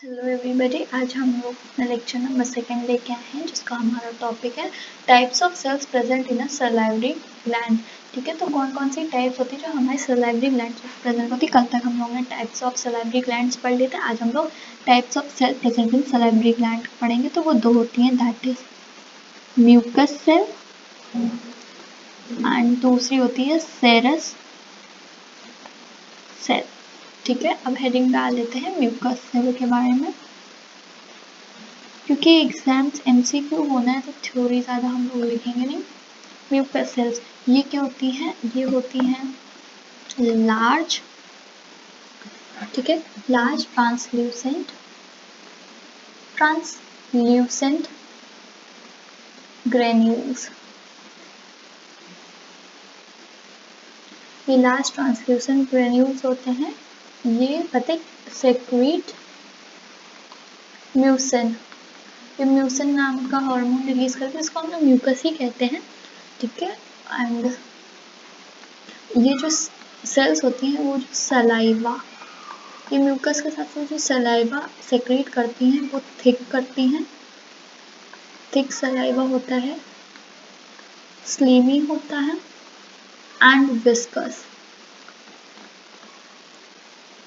Hello everybody, आज हम लोग अपना लेक्चर नंबर 2 लेके आए हैं जिसका हमारा टॉपिक है types of cells present in a salivary gland. ठीक है, तो कौन कौन सी टाइप्स होती है जो हमारे सलाइवरी ग्लैंड में प्रेजेंट होती है। कल तक हम लोगों ने टाइप्स ऑफ सलाइवरी ग्लैंड्स पढ़ लिए थे। आज हम लोग types of cell present in salivary gland पढ़ेंगे। तो वो दो होती हैं, that is mucus cell and दूसरी होती है सेरस सेल। ठीक है, अब हेडिंग डाल देते हैं म्यूकस सेल के बारे में, क्योंकि एग्जाम्स एमसीक्यू होना है तो थ्योरी ज़्यादा हम लोग लिखेंगे नहीं। म्यूकस सेल्स ये क्या होती हैं? ये होती हैं लार्ज, ठीक है, लार्ज ट्रांसल्यूसेंट ग्रेन्यूल्स। ये लार्ज ट्रांसल्यूसेंट ग्रेन्यूल्स होते हैं। ये पता सेक्रीट म्यूसिन, ये म्यूसिन नाम का हार्मोन रिलीज करके इसको हम लोग म्यूकस ही कहते हैं। ठीक है, एंड ये जो सेल्स होती हैं वो जो सलाइवा, ये म्यूकस के साथ साथ जो सलाइवा सेक्रेट करती हैं वो थिक करती हैं। थिक सलाइवा होता है, स्लीमी होता है एंड विस्कस।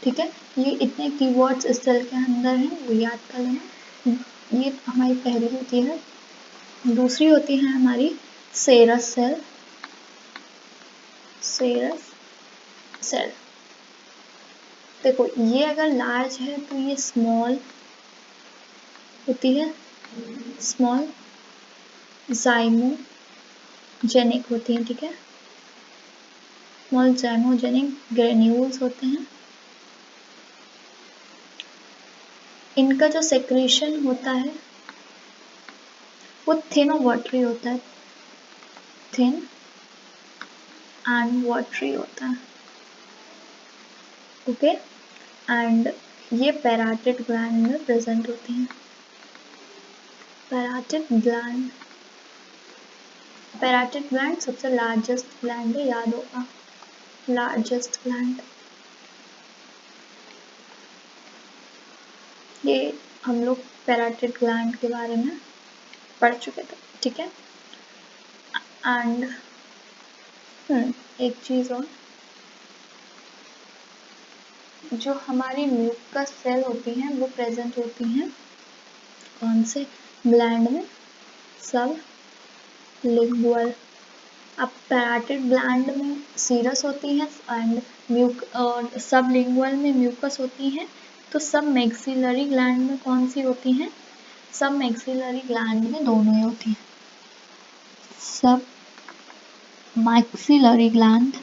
ठीक है, ये इतने कीवर्ड्स इस सेल के अंदर हैं, वो याद कर लेना। ये हमारी पहली होती है। दूसरी होती है हमारी सेरस सेल। सेरस सेल देखो, ये अगर लार्ज है तो ये स्मॉल होती है, स्मॉल जाइमोजेनिक होती हैं। ठीक है, स्मॉल जाइमोजेनिक ग्रेन्यूल्स होते हैं। इनका जो सेक्रेशन होता है वो थिन और वाटरी होता है, थिन एंड वाटरी होता है। ओके, एंड ये पैराटिड ग्लैंड में प्रेजेंट होती हैं। पैराटिड ग्लैंड सबसे लार्जेस्ट ग्लैंड है, याद होगा, लार्जेस्ट ग्लैंड। ये हम लोग पैराटिड ग्लैंड के बारे में पढ़ चुके थे। ठीक है, एंड एक चीज और, जो हमारी म्यूकस सेल होती हैं वो प्रेजेंट होती हैं कौन से ग्लैंड में? सब लिंगुअल। अब पैराटिड ग्लैंड में सीरस होती हैं एंड और सब लिंगुअल में म्यूकस होती हैं। तो सब मैक्सिलरी ग्लैंड में कौन सी होती हैं? सब मैक्सिलरी ग्लैंड में दोनों ही होती हैं। सब मैक्सिलरी ग्लैंड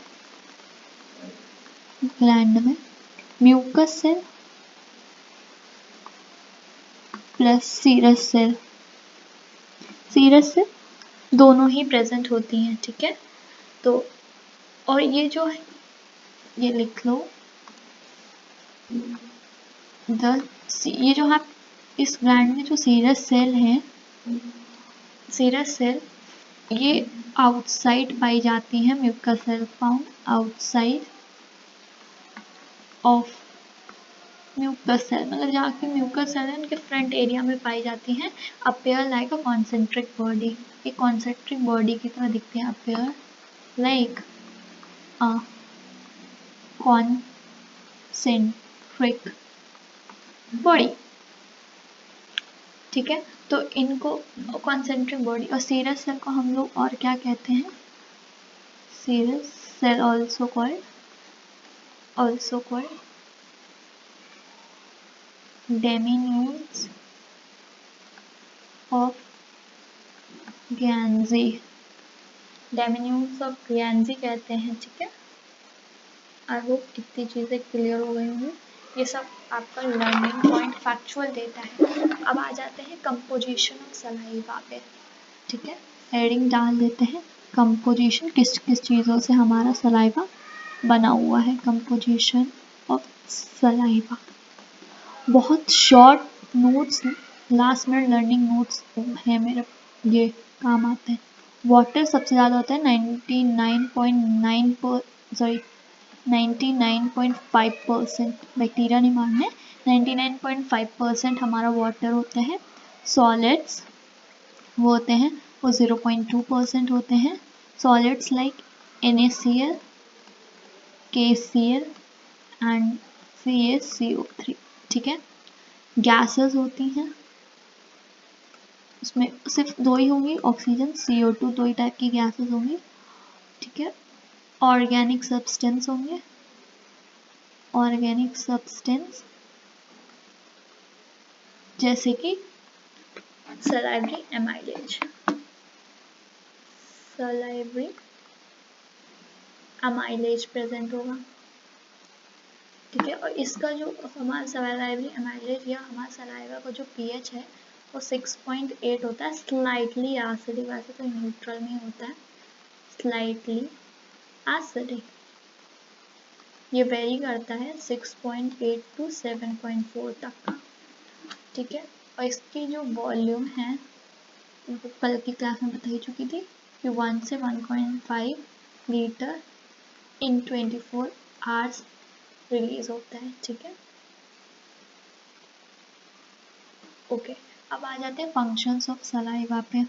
में mucus cell plus serous cell दोनों ही प्रेजेंट होती हैं। ठीक है, तो और ये जो है, ये लिख लो, ये जो आप इस ग्लैंड में जो सीरस सेल है, सीरस सेल ये आउटसाइड पाई जाती है। Mucus cell found outside of mucus cell, मतलब जहाँ की म्यूकस सेल है उनके फ्रंट एरिया में पाई जाती हैं। Appear like a concentric body, ये कॉन्सेंट्रिक बॉडी की तरह दिखते हैं। Appear like a concentric body. ठीक है, तो इनको कॉन्सेंट्रिक बॉडी और सीरस सेल को हम लोग और क्या कहते हैं? Serous cell also called demilunes of Giannuzzi, demilunes of Giannuzzi कहते हैं। ठीक है, आई होप इतनी चीज़ें क्लियर हो गई होंगी। ये सब आपका लर्निंग पॉइंट फैक्चुअल देता है। अब आ जाते हैं कंपोजिशन ऑफ सलाइवा पे। ठीक है, हेडिंग डाल देते हैं कंपोजिशन, किस किस चीज़ों से हमारा सलाइवा बना हुआ है। कंपोजिशन ऑफ सलाइवा, बहुत short notes, last minute learning notes है मेरे, ये काम आते हैं। वाटर सबसे ज़्यादा होता है 99.9 99.5%, बैक्टीरिया नहीं मारने, 99.5% हमारा वाटर होता है। सॉलिड्स वो होते हैं वो 0.2% होते हैं। Solids like NaCl, KCl and CaCO3, ठीक है। गैसेस होती हैं, उसमें सिर्फ दो ही होंगी, ऑक्सीजन CO2, दो ही टाइप की गैसेस होंगी, ठीक है। ऑर्गेनिक सब्सटेंस होंगे, ऑर्गेनिक सब्सटेंस जैसे कि salivary amylase, salivary amylase present होगा, ठीक है। और इसका जो हमारा सलाइवरी एमाइलेज या हमारा सलाइवा का जो pH है वो 6.8 होता है, स्लाइटली एसिडिक, वैसे तो न्यूट्रल में होता है, स्लाइटली एसिडिक। ये वेरी करता है 6.8 टू 7.4 तक का, ठीक है। और इसकी जो वॉल्यूम है कल की क्लास में बता ही चुकी थी कि 1 से 1.5 लीटर इन 24 आवर्स रिलीज होता है, ठीक है। ओके, अब आ जाते हैं फंक्शंस ऑफ सलाइवा पे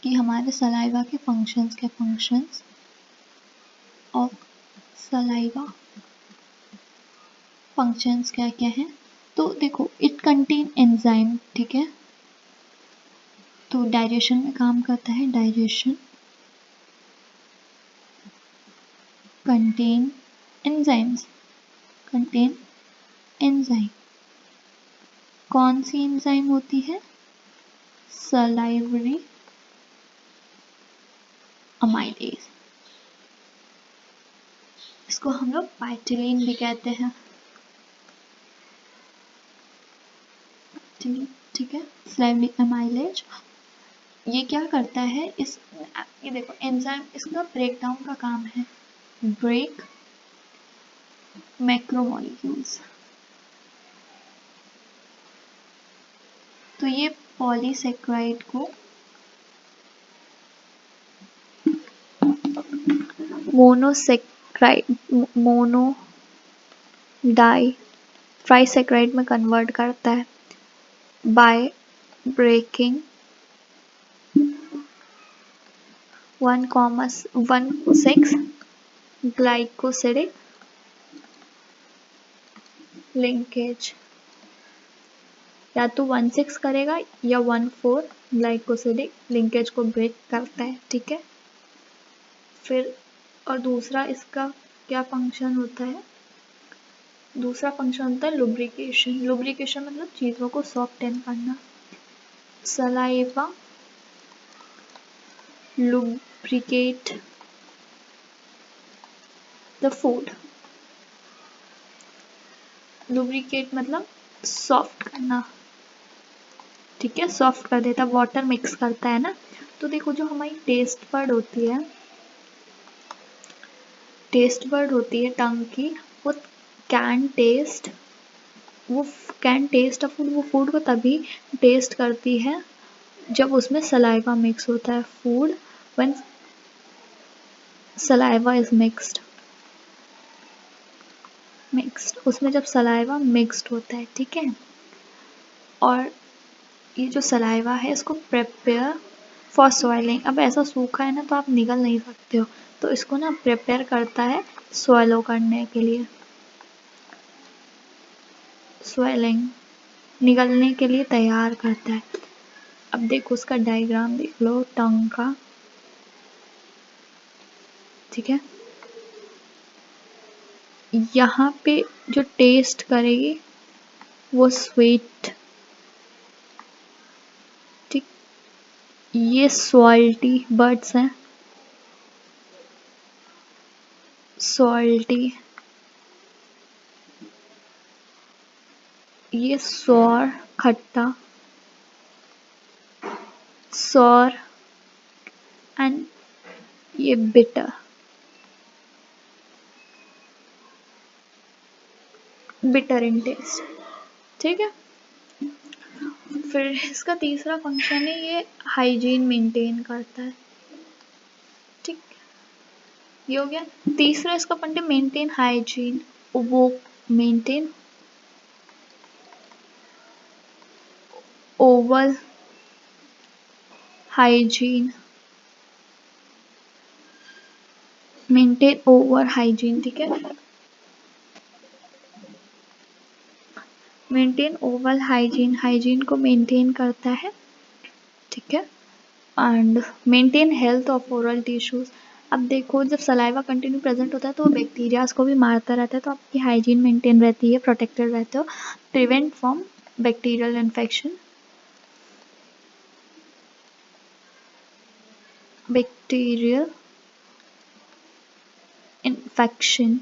कि हमारे सलाइवा के फंक्शंस के फंक्शंस ऑफ सलाइवा फंक्शंस क्या क्या हैं। तो देखो, इट कंटेन एंजाइम, ठीक है, तो डाइजेशन में काम करता है। Digestion contain enzymes, contain enzyme. कौन सी एंजाइम होती है? सलाइवरी अमाइलेज, इसको हम लोग पाइटिलीन भी कहते हैं, ठीक है। सलाइवरी अमाइलेज ये क्या करता है, ये देखो एंजाइम, इसका ब्रेक डाउन का काम है, ब्रेक मैक्रोमोलिक्यूल्स। तो ये पॉलीसेक्राइड को मोनो डाई ट्राइसेक्राइड में कन्वर्ट करता है बाय ब्रेकिंग 1,6 ग्लाइकोसिडिक लिंकेज, या तो 1,6 करेगा या 1,4 ग्लाइकोसिडिक लिंकेज को ब्रेक करता है, ठीक है। फिर और दूसरा इसका क्या फंक्शन होता है? दूसरा फंक्शन होता है लुब्रिकेशन। लुब्रिकेशन मतलब चीज़ों को सॉफ्टन करना। Saliva lubricate the food. Lubricate मतलब सॉफ्ट करना, ठीक है, सॉफ्ट कर देता, वाटर मिक्स करता है ना। तो देखो, जो हमारी टेस्ट बर्ड होती है, टेस्ट बर्ड होती है टंग की, वो कैन टेस्ट अ फूड, वो फूड को तभी टेस्ट करती है जब उसमें सलाइवा मिक्स होता है। Food when saliva is mixed, उसमें जब सलाइवा मिक्स्ड होता है, ठीक है। और ये जो सलाइवा है इसको प्रिपेयर फॉर सॉइलिंग, अब ऐसा सूखा है ना तो आप निगल नहीं सकते हो, तो इसको ना प्रिपेयर करता है स्वैलो करने के लिए, स्वेलिंग निगलने के लिए तैयार करता है। अब देखो उसका डायग्राम देख लो टंग का, ठीक है। यहाँ पे जो टेस्ट करेगी वो स्वीट, ठीक। ये सॉल्टी बर्ड्स हैं, सॉल्टी, ये सॉर खट्टा, सॉर एंड ये बिटर, बिटर इन टेस्ट, ठीक है। फिर इसका तीसरा फंक्शन है, ये हाइजीन मेंटेन करता है, ठीक। ये हो गया। तीसरा इसका पॉइंट है मेंटेन हाइजीन, वो maintain Oval hygiene, maintain over hygiene, ठीक है। मेंटेन ओवल हाइजीन, हाइजीन को मेंटेन करता है, ठीक है। And maintain health of oral tissues. अब देखो जब सलाइवा कंटिन्यू प्रेजेंट होता है तो वो बैक्टीरियाज को भी मारता रहता है, तो आपकी हाइजीन मेंटेन रहती है, प्रोटेक्टेड रहते हो, prevent from bacterial infection, bacterial infection.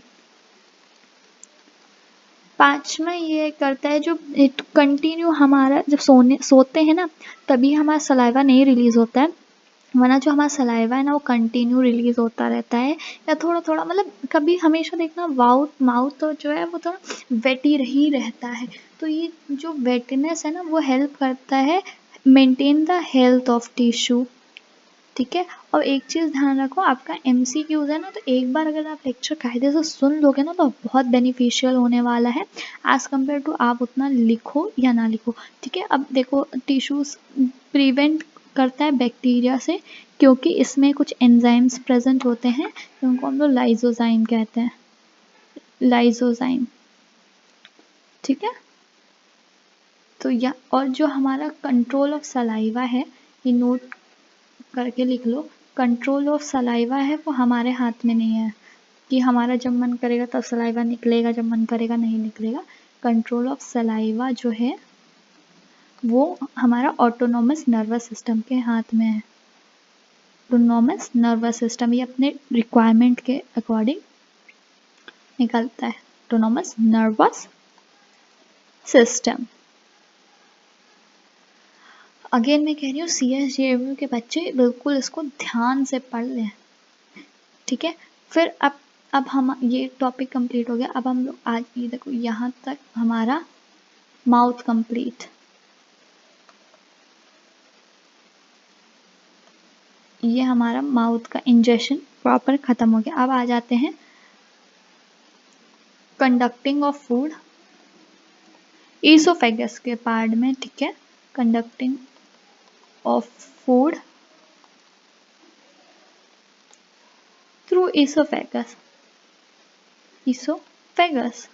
पांचवा ये करता है जो कंटिन्यू हमारा जब सोते हैं ना तभी हमारा सलाइवा नहीं रिलीज होता है, वरना जो हमारा सलाइवा है ना वो कंटिन्यू रिलीज होता रहता है, या थोड़ा थोड़ा मतलब कभी हमेशा देखना माउथ तो जो है वो थोड़ा वेट ही रहता है, तो ये जो वेटनेस है ना वो हेल्प करता है maintain the health of tissue, ठीक है। और एक चीज़ ध्यान रखो, आपका MCQs है ना, तो एक बार अगर आप लेक्चर कायदे से सुन लोगे ना तो बहुत बेनिफिशियल होने वाला है एज कम्पेयर टू आप उतना लिखो या ना लिखो, ठीक है। अब देखो टिश्यूज प्रिवेंट करता है बैक्टीरिया से, क्योंकि इसमें कुछ एंजाइम्स प्रेजेंट होते हैं जिनको हम लोग लाइजोजाइम कहते हैं, लाइजोजाइम, ठीक है। तो या और जो हमारा कंट्रोल ऑफ सलाइवा है, ये नोट करके लिख लो, कंट्रोल ऑफ सलाइवा है वो हमारे हाथ में नहीं है कि हमारा जब मन करेगा तब सलाइवा निकलेगा, जब मन करेगा नहीं निकलेगा। कंट्रोल ऑफ सलाइवा जो है वो हमारा ऑटोनोमस नर्वस सिस्टम के हाथ में है। ऑटोनोमस नर्वस सिस्टम ये अपने रिक्वायरमेंट के अकॉर्डिंग निकलता है, ऑटोनोमस नर्वस सिस्टम। अगेन मैं कह रही हूँ CSJMU के बच्चे बिल्कुल इसको ध्यान से पढ़ लें, ठीक है। फिर अब हम ये टॉपिक कंप्लीट हो गया, अब हम लोग आज ये देखो यहाँ तक हमारा माउथ कंप्लीट, ये हमारा माउथ का इंजेक्शन प्रॉपर खत्म हो गया। अब आ जाते हैं कंडक्टिंग ऑफ फूड ईसोफेगस के पार्ट में, ठीक है। Conducting of food through oesophagus, oesophagus,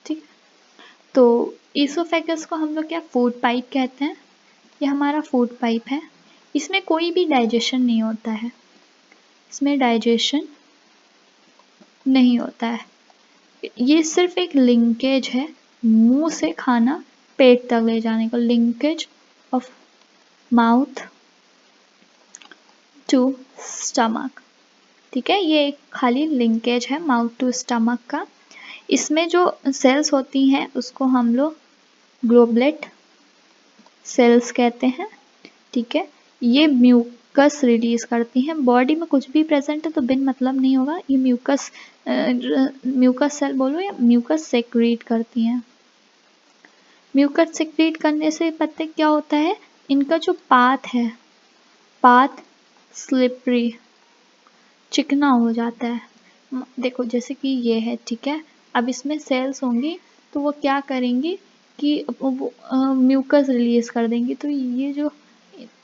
ठीक। तो ईसोफेगस को हम लोग क्या फूड पाइप कहते हैं, ये हमारा फूड पाइप है, इसमें कोई भी डाइजेशन नहीं होता है, इसमें डाइजेशन नहीं होता है, ये सिर्फ एक लिंकेज है मुंह से खाना पेट तक ले जाने का, linkage of mouth to stomach, ठीक है। ये एक खाली लिंकेज है माउथ टू स्टमक का। इसमें जो सेल्स होती हैं उसको हम लोग ग्लोबुलेट सेल्स कहते हैं, ठीक है। ये म्यूकस रिलीज करती हैं, बॉडी में कुछ भी प्रेजेंट है तो बिन मतलब नहीं होगा, ये म्यूकस सेल बोलो या म्यूकस सेक्रेट करती हैं। म्यूकस सेक्रेट करने से पता क्या होता है, इनका जो पाथ है, पाथ स्लिपरी, चिकना हो जाता है। देखो जैसे कि ये है, ठीक है। अब इसमें सेल्स होंगी तो वो क्या करेंगी कि वो म्यूकस रिलीज कर देंगी, तो ये जो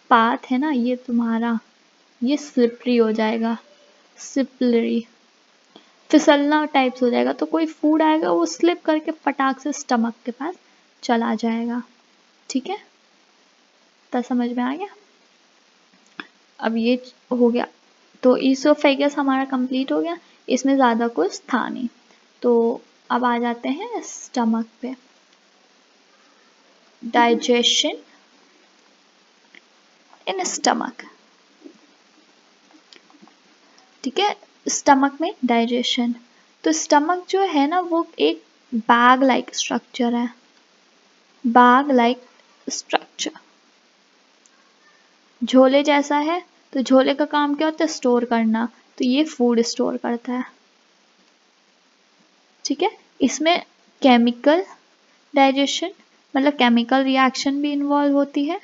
पाथ है ना ये तुम्हारा ये स्लिपरी हो जाएगा, स्लिपरी, फिसलना टाइप्स हो जाएगा, तो कोई फूड आएगा वो स्लिप करके फटाक से स्टमक के पास चला जाएगा, ठीक है। तो समझ में आ गया। अब ये हो गया, तो ईसोफेगस हमारा कंप्लीट हो गया, इसमें ज़्यादा कुछ था नहीं। तो अब आ जाते हैं स्टमक पे, डाइजेशन इन स्टमक, ठीक है। स्टमक में डाइजेशन, तो स्टमक जो है ना वो एक बैग लाइक स्ट्रक्चर है, बैग लाइक स्ट्रक्चर, झोले जैसा है। तो झोले का काम क्या होता है, स्टोर करना, तो ये फूड स्टोर करता है, ठीक है। इसमें केमिकल डाइजेशन मतलब केमिकल रिएक्शन भी इन्वॉल्व होती है,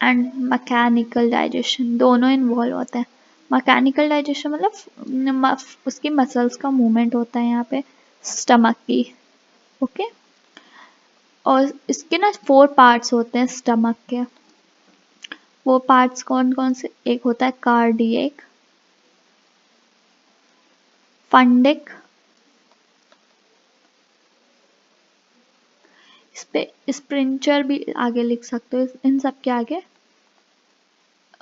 एंड मैकेनिकल डाइजेशन, दोनों इन्वॉल्व होते हैं। मैकेनिकल डाइजेशन मतलब उसकी मसल्स का मूवमेंट होता है यहाँ पे स्टमक की, ओके। और इसके ना 4 पार्ट्स होते हैं स्टमक के। वो पार्ट्स कौन कौन से? एक होता है कार्डियक, फंडिक, इस पे स्प्रिंचर भी आगे लिख सकते हो इन सब के आगे।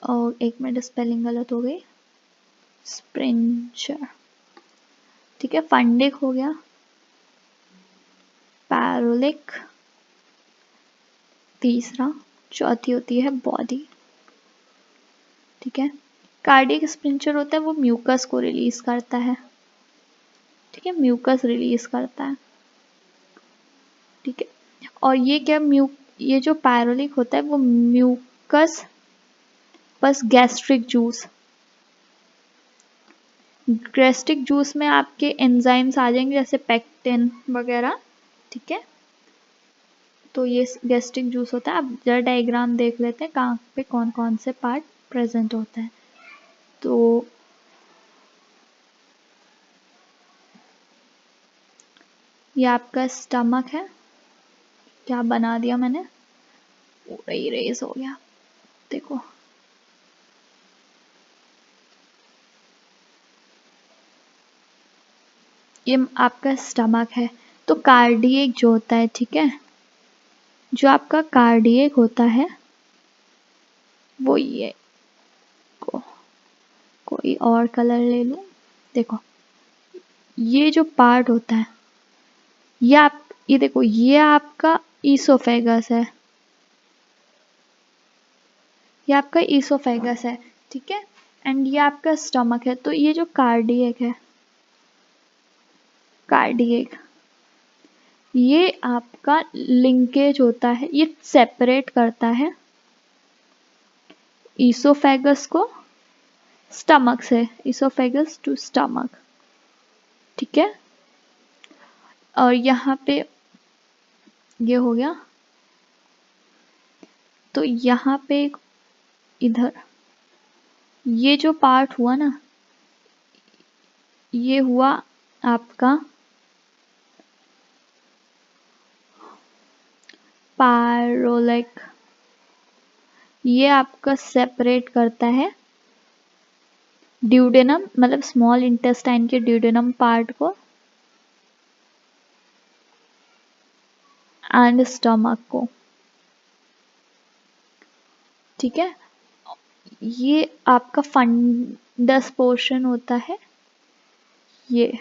और एक मिनट स्पेलिंग गलत हो गई, स्प्रिंचर, ठीक है। फंडिक हो गया, पैरोलिक, तीसरा, चौथी होती है बॉडी, ठीक है। कार्डियक स्प्रिंचर होता है वो म्यूकस को रिलीज करता है, ठीक है, म्यूकस रिलीज करता है, ठीक है। और ये क्या ये जो पैरोलिक होता है वो म्यूकस बस गैस्ट्रिक जूस, गैस्ट्रिक जूस में आपके एंजाइम्स आ जाएंगे जैसे पेक्टिन वगैरह, ठीक है। तो ये गैस्ट्रिक जूस होता है। अब जरा डायग्राम देख लेते हैं कहाँ पे कौन कौन से पार्ट प्रेजेंट होता है। तो ये आपका स्टमक है, क्या बना दिया मैंने, पूरा इरेज हो गया, देखो। ये आपका स्टमक है। तो कार्डियक जो होता है, ठीक है, जो आपका कार्डियक होता है वो ये कोई और कलर ले लूं, देखो ये जो पार्ट होता है ये देखो ये आपका ईसोफेगस है, ये आपका ईसोफेगस है, ठीक है। एंड ये आपका स्टमक है। तो ये जो कार्डियक है, कार्डियक ये आपका लिंकेज होता है, ये सेपरेट करता है ईसोफेगस को स्टमक से, ईसोफेगस टू स्टमक, ठीक है। और यहाँ पे ये हो गया। तो यहाँ पे इधर ये जो पार्ट हुआ ना, ये हुआ आपका पैरोलिक, ये आपका सेपरेट करता है ड्यूडेनम मतलब स्मॉल इंटेस्टाइन के ड्यूडेनम पार्ट को एंड स्टमक को, ठीक है। ये आपका फंडस पोर्शन होता है, ये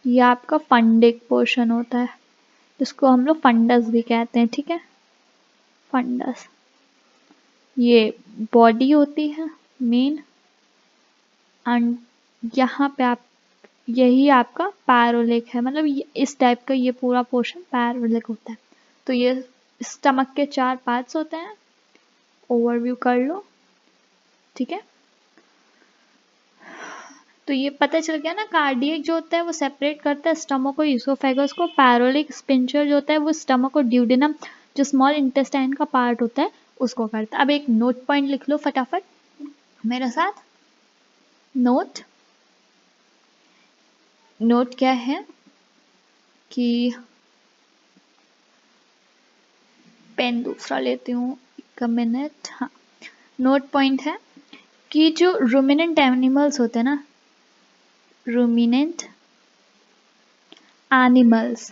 आपका फंडिक पोर्शन होता है, जिसको हम लोग फंडस भी कहते हैं, ठीक है, फंडस। ये बॉडी होती है मेन, एंड यहाँ पे आप यही आपका पैरोलिक है, मतलब इस टाइप का ये पूरा पोर्शन पैरोलिक होता है। तो ये स्टमक के 4 पार्ट्स होते हैं, ओवरव्यू कर लो, ठीक है। तो ये पता चल गया ना, कार्डियक जो होता है वो सेपरेट करता है स्टमक को ईसोफेगस को, पैरोलिक स्पिंचर जो होता है वो स्टमक और ड्यूडेनम जो स्मॉल इंटेस्टाइन का पार्ट होता है उसको करता है। अब एक नोट पॉइंट लिख लो फटाफट मेरे साथ। नोट क्या है कि पेन दूसरा लेती हूँ, एक मिनट। हाँ, नोट पॉइंट है कि जो रूमिनेंट एनिमल्स होते हैं ना, रूमिनेंट एनिमल्स,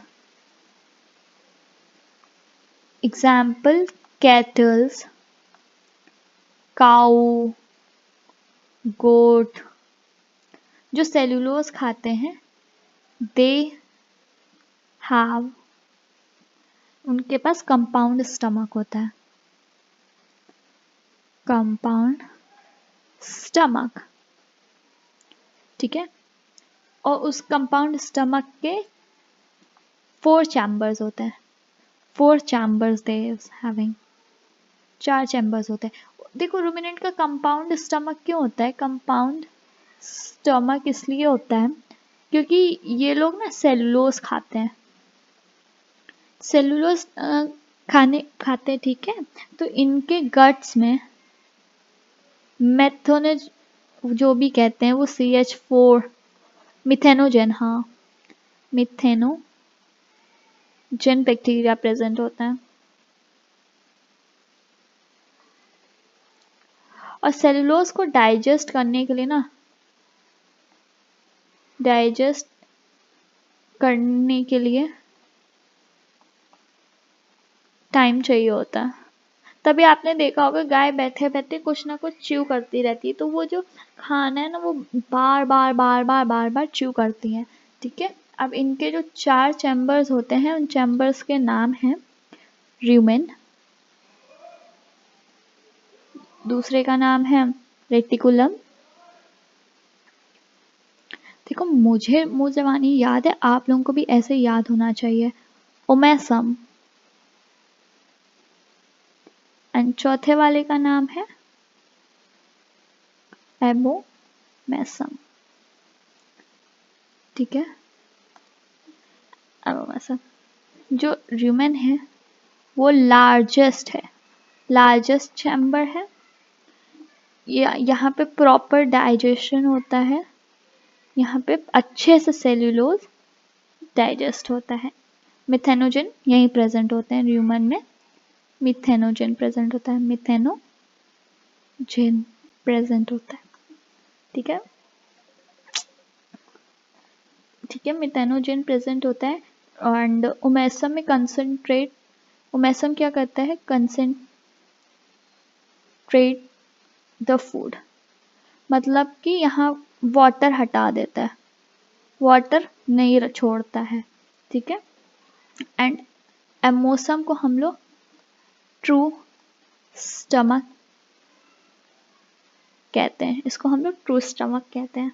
एग्जाम्पल कैटल्स, काऊ, गोट, जो सेलुलोज खाते हैं, दे हैव, उनके पास कंपाउंड स्टमक होता है, कंपाउंड स्टमक, ठीक है। और उस कंपाउंड स्टमक के 4 चैम्बर्स होते हैं, 4 चैम्बर्स दे हैविंग, 4 चैम्बर्स होते हैं। देखो रूमिनेंट का कंपाउंड स्टमक क्यों होता है? कंपाउंड स्टमक इसलिए होता है क्योंकि ये लोग ना सेलुलोज खाते हैं। सेलुलोज खाते, ठीक है। तो इनके गट्स में मेथोनेज जो भी कहते हैं वो CH4 मिथेनोजेन, हाँ मिथेनोजेन बैक्टीरिया प्रेजेंट होता है। और सेलुलोज को डाइजेस्ट करने के लिए ना, डाइजेस्ट करने के लिए टाइम चाहिए होता है। तभी आपने देखा होगा गाय बैठे बैठे कुछ ना कुछ च्यू करती रहती है, तो वो जो खाना है ना वो बार बार बार बार बार बार च्यू करती है, ठीक है। अब इनके जो 4 चैम्बर्स होते हैं उन चैम्बर्स के नाम हैं र्यूमेन, दूसरे का नाम है रेटिकुलम। देखो मुझे मुँह ज़बानी याद है, आप लोगों को भी ऐसे याद होना चाहिए। ओमेसम, एंड चौथे वाले का नाम है एबोमेसम, ठीक है। एबोमेसम जो र्यूमेन है वो लार्जेस्ट है, लार्जेस्ट चैम्बर है। यहाँ पे प्रॉपर डाइजेशन होता है, यहाँ पे अच्छे से सेल्यूलोज डाइजेस्ट होता है। मिथेनोजेन यहीं प्रेजेंट होते हैं र्यूमन में, मिथेनोजेन प्रेजेंट होता है, मिथेनोजेन प्रेजेंट होता है, ठीक है, ठीक है। मिथेनोजेन प्रेजेंट होता है। एंड ओमेसम में कंसंट्रेट, ओमेसम क्या करता है, कंसंट्रेट द फूड, मतलब कि यहाँ वाटर हटा देता है, वाटर नहीं छोड़ता है, ठीक है। एंड एमोसम को हम लोग ट्रू स्टमक कहते हैं, इसको हम लोग ट्रू स्टमक कहते हैं,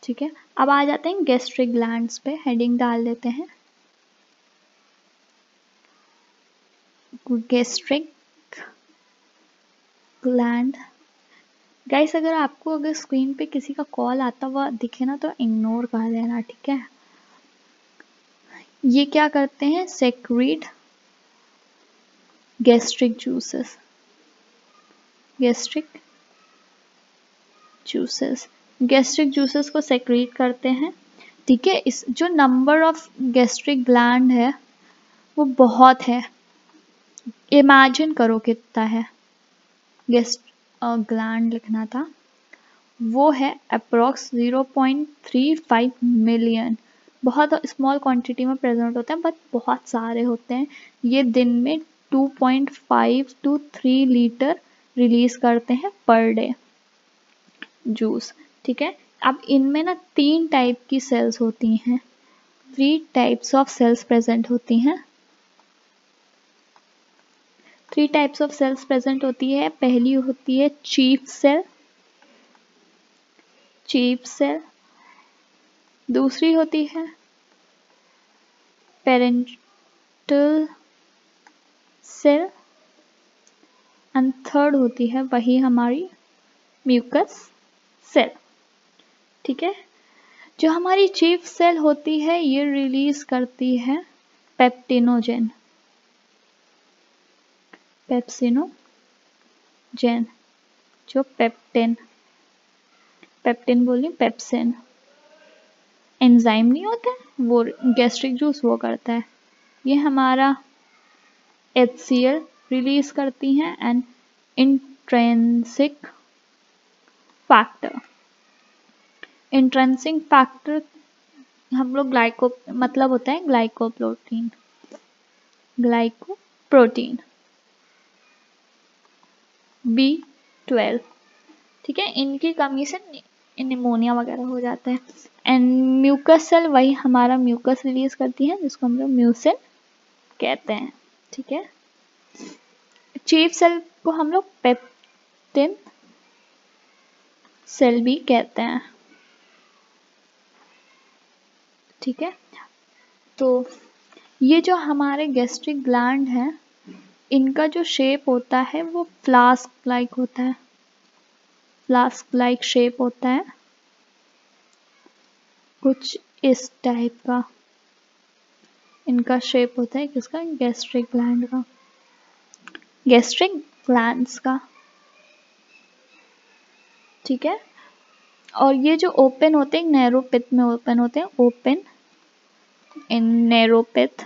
ठीक है। अब आ जाते हैं गैस्ट्रिक ग्लैंड्स पे, हेडिंग डाल देते हैं गैस्ट्रिक ग्लैंड। गाइस अगर आपको अगर स्क्रीन पे किसी का कॉल आता हुआ दिखे ना तो इग्नोर कर देना, ठीक है। ये क्या करते हैं, secrete gastric juices, gastric juices, gastric juices को सेक्रीट करते हैं, ठीक है। इस जो नंबर ऑफ गैस्ट्रिक ग्लैंड है वो बहुत है, इमेजिन करो कितना है, गैस्ट ग्लैंड लिखना था, वो है अप्रोक्स 0.35 मिलियन। बहुत स्मॉल क्वांटिटी में प्रेजेंट होते हैं बट बहुत सारे होते हैं। ये दिन में 2.5 to 3 लीटर रिलीज करते हैं पर डे जूस, ठीक है। अब इनमें ना 3 टाइप की सेल्स होती हैं, 3 टाइप्स ऑफ सेल्स प्रेजेंट होती हैं, 3 टाइप्स ऑफ सेल्स प्रेजेंट होती है। पहली होती है चीफ सेल, चीफ सेल, दूसरी होती है पेरेंटल सेल, एंड थर्ड होती है वही हमारी म्यूकस सेल, ठीक है। जो हमारी चीफ सेल होती है ये रिलीज करती है पेप्टिनोजेन, पेप्सिनोजेन, जो पेप्टिन, पेप्टिन बोली पेप्सिन, एंजाइम नहीं होता है वो गैस्ट्रिक जूस वो करता है। ये हमारा HCl रिलीज करती हैं and intrinsic factor, intrinsic factor हम लोग ग्लाइको मतलब होता है ग्लाइकोप्रोटीन, ग्लाइकोप्रोटीन B12, ठीक है। इनकी कमी से निमोनिया वगैरह हो जाता है। एंड म्यूकस सेल वही हमारा म्यूकस रिलीज करती है जिसको हम लोग म्यूसिन कहते हैं, ठीक है। चीफ सेल को हम लोग पेप्टिन सेल भी कहते हैं, ठीक है। तो ये जो हमारे गैस्ट्रिक ग्लैंड हैं इनका जो शेप होता है वो फ्लास्क लाइक होता है, फ्लास्क लाइक शेप होता है कुछ इस टाइप का, इनका शेप होता है किसका, गैस्ट्रिक ग्लैंड का, गैस्ट्रिक ग्लैंड्स का, ठीक है। और ये जो ओपन होते हैं नैरो पिथ में ओपन होते हैं, ओपन इन नैरो पिथ,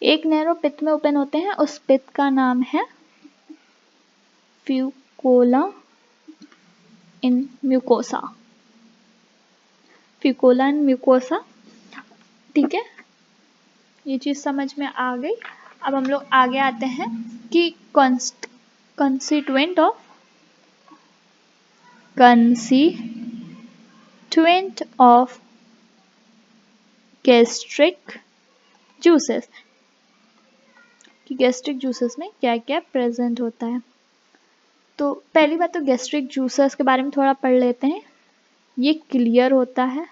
एक नैरो पिथ में ओपन होते हैं, उस पिथ का नाम है फ्यूकोला इन म्यूकोसा, फ्यूकोला इन म्यूकोसा, ठीक है। ये चीज समझ में आ गई। अब हम लोग आगे आते हैं कि कंस्टिट्यूएंट ऑफ गैस्ट्रिक जूसेस, कि गैस्ट्रिक जूसेस में क्या क्या प्रेजेंट होता है। तो पहली बात तो गैस्ट्रिक जूसेस के बारे में थोड़ा पढ़ लेते हैं। ये क्लियर होता है,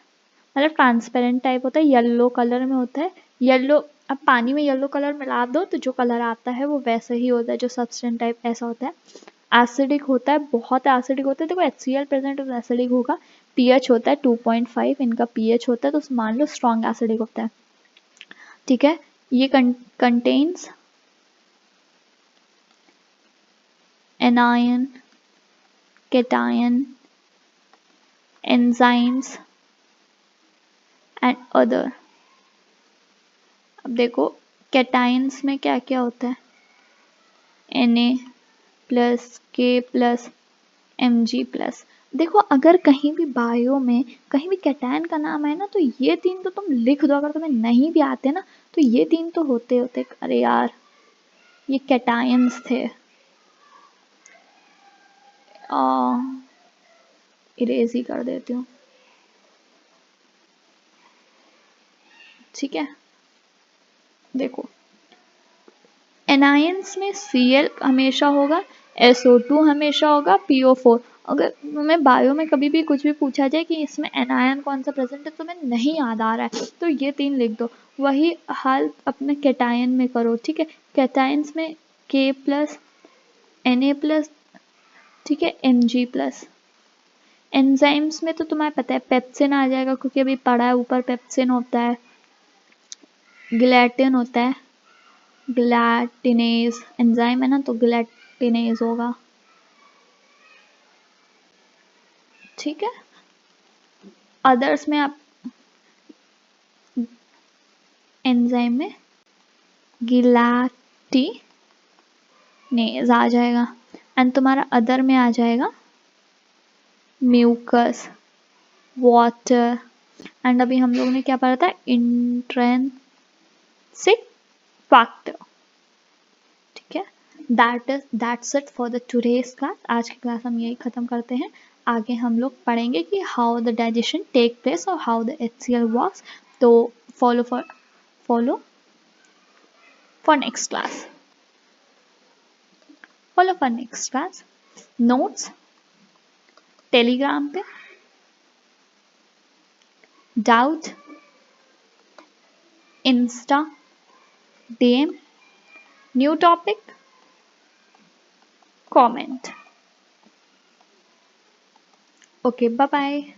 मतलब ट्रांसपेरेंट टाइप होता है, येलो कलर में होता है। येलो, अब पानी में येलो कलर मिला दो तो जो कलर आता है वो वैसा ही होता है, जो सब्सटेंस टाइप ऐसा होता है। एसिडिक होता है, बहुत एसिडिक होता है, देखो HCl प्रेजेंट है तो एसिडिक होगा। पीएच होता है 2.5 इनका पीएच होता है, तो मान लो स्ट्रॉन्ग एसिडिक होता है, ठीक है। ये contains anion, cation, enzymes and other. अब देखो कैटायंस में क्या क्या होता है, Na+K+, Mg+। देखो अगर कहीं भी बायो में कहीं भी कैटायन का नाम है ना, तो ये तीन तो तुम लिख दो, अगर तुम्हें नहीं भी आते ना तो ये तीन तो होते होते। अरे यार ये कैटायंस थे, इरेज ही कर देती हूँ, ठीक है। देखो एनायंस में Cl हमेशा होगा, SO2 हमेशा होगा, PO4। अगर तुम्हें बायो में कभी भी कुछ भी पूछा जाए कि इसमें एनायन कौन सा प्रेजेंट है, तुम्हें नहीं याद आ रहा है तो ये तीन लिख दो। वही हाल अपने कैटायन में करो, ठीक है। कैटायंस में K+, Na+, ठीक है, Mg+। एंजाइम्स में तो तुम्हें पता है पेप्सिन आ जाएगा, क्योंकि अभी पढ़ा है ऊपर, पेप्सिन होता है, गिलेटिन होता है, ग्लैटिनेज एंजाइम है ना, तो ग्लैटिनेज होगा, ठीक है। अदर्स में आप एंजाइम में गिलैटिनेज आ जाएगा, एंड तुम्हारा अदर में आ जाएगा म्यूकस, वाटर, एंड अभी हम लोगों ने क्या पढ़ा था, इंट्रिंसिक फैक्टर, ठीक है। That's it for the today's class. आज की क्लास हम यही खत्म करते हैं। आगे हम लोग पढ़ेंगे कि how the digestion take place और हाउ द HCl वर्क्स। तो follow for next class, follow for next class. Notes Telegram पे, doubt insta DM, new topic comment. Okay, bye bye.